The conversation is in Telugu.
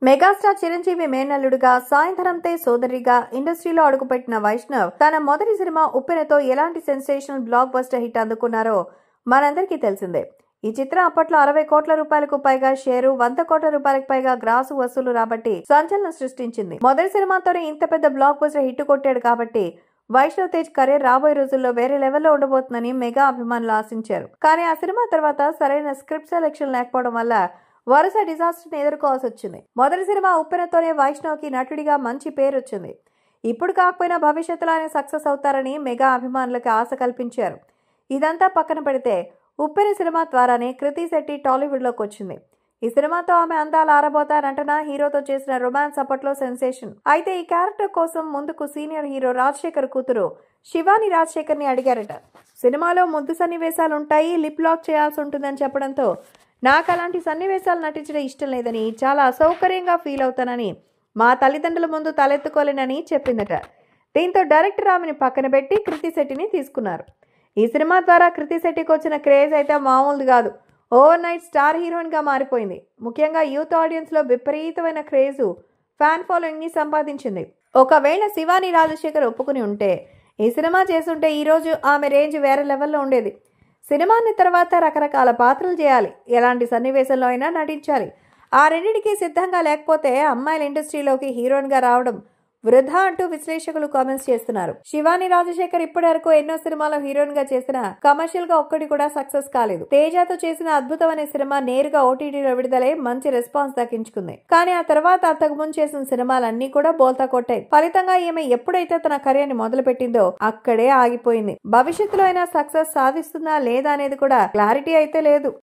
మెగాస్టార్ చిరంజీవి మేనల్లుడుగా సాయంత్రంతే సోదరిగా ఇండస్ట్రీలో అడుగుపెట్టిన వైష్ణవ్ తన మొదటి సినిమా ఉప్పెనతో ఎలాంటి సెన్సేషనల్ బ్లాక్ బస్టర్ హిట్ అందుకున్నారో మనందరికీ తెలిసిందే. ఈ చిత్రం అప్పట్లో 60 కోట్ల రూపాయలకు పైగా షేరు, 100 కోట్ల రూపాయలకు పైగా గ్రాసు వసూలు రాబట్టి సంచలనం సృష్టించింది. మొదటి సినిమాతోనే ఇంత పెద్ద బ్లాక్ బస్టర్ హిట్ కొట్టాడు కాబట్టి వైష్ణవ్ తేజ్ కెరీర్ రాబోయే రోజుల్లో వేరే లెవెల్లో ఉండబోతుందని మెగా అభిమానులు ఆశించారు. కానీ ఆ సినిమా తర్వాత సరైన స్క్రిప్ట్ సెలెక్షన్ లేకపోవడం వల్ల వరుస డిజాస్టర్ ఎదుర్కోవాల్సి వచ్చింది. మొదటి సినిమా ఉప్పెనతోనే వైష్ణవ్ కి నటుడిగా మంచి పేరు వచ్చింది. ఇప్పుడు కాకపోయినా భవిష్యత్తులో ఆయన సక్సెస్ అవుతారని మెగా అభిమానులకు ఆశ కల్పించారు. ఇదంతా పక్కన పెడితే ఉప్పెన సినిమా ద్వారానే కృతి శెట్టి టాలీవుడ్ లోకి వచ్చింది. ఈ సినిమాతో ఆమె అందాల ఆరబోతా నటన, హీరోతో చేసిన రొమాన్స్ అప్పట్లో సెన్సేషన్. అయితే ఈ క్యారెక్టర్ కోసం ముందుకు సీనియర్ హీరో రాజశేఖర్ కూతురు శివాని రాజశేఖర్ ని అడిగారట. సినిమాలో ముద్దు సన్నివేశాలు ఉంటాయి, లిప్ లాక్ చేయాల్సి ఉంటుందని చెప్పడంతో నాకు అలాంటి సన్నివేశాలు నటించడం ఇష్టం లేదని, చాలా అసౌకర్యంగా ఫీల్ అవుతానని, మా తల్లిదండ్రుల ముందు తలెత్తుకోలేనని చెప్పిందట. దీంతో డైరెక్టర్ ఆమెని పక్కన పెట్టి కృతి శెట్టిని తీసుకున్నారు. ఈ సినిమా ద్వారా కృతి శెట్టికి వచ్చిన క్రేజ్ అయితే మామూలుది కాదు. ఓవర్ నైట్ స్టార్ హీరోయిన్ గా మారిపోయింది. ముఖ్యంగా యూత్ ఆడియన్స్ లో విపరీతమైన క్రేజ్, ఫ్యాన్ ఫాలోయింగ్ ని సంపాదించింది. ఒకవేళ శివాని రాజశేఖర్ ఒప్పుకుని ఉంటే, ఈ సినిమా చేస్తుంటే ఈ రోజు ఆమె రేంజ్ వేరే లెవెల్లో ఉండేది. సినిమాని తర్వాత రకరకాల పాత్రలు చేయాలి, ఎలాంటి సన్నివేశంలో అయినా నటించాలి. ఆ రెండింటికి సిద్ధంగా లేకపోతే అమ్మాయిల ఇండస్ట్రీలోకి హీరోయిన్ గా రావడం వృధా అంటూ విశ్లేషకులు కామెంట్స్ చేస్తున్నారు. శివాని రాజశేఖర్ ఇప్పటి వరకు ఎన్నో సినిమాలో హీరోయిన్ గా చేసిన కమర్షియల్ గా ఒక్కటి కూడా సక్సెస్ కాలేదు. తేజతో చేసిన అద్భుతం అనే సినిమా నేరుగా ఓటీటీలో విడుదలై మంచి రెస్పాన్స్ దక్కించుకుంది. కానీ ఆ తర్వాత అంతకు ముందు చేసిన సినిమాలన్నీ కూడా బోల్తా కొట్టాయి. ఫలితంగా ఈమె ఎప్పుడైతే తన కెరీర్ ని మొదలు పెట్టిందో అక్కడే ఆగిపోయింది. భవిష్యత్తులో అయినా సక్సెస్ సాధిస్తుందా లేదా అనేది కూడా క్లారిటీ అయితే లేదు.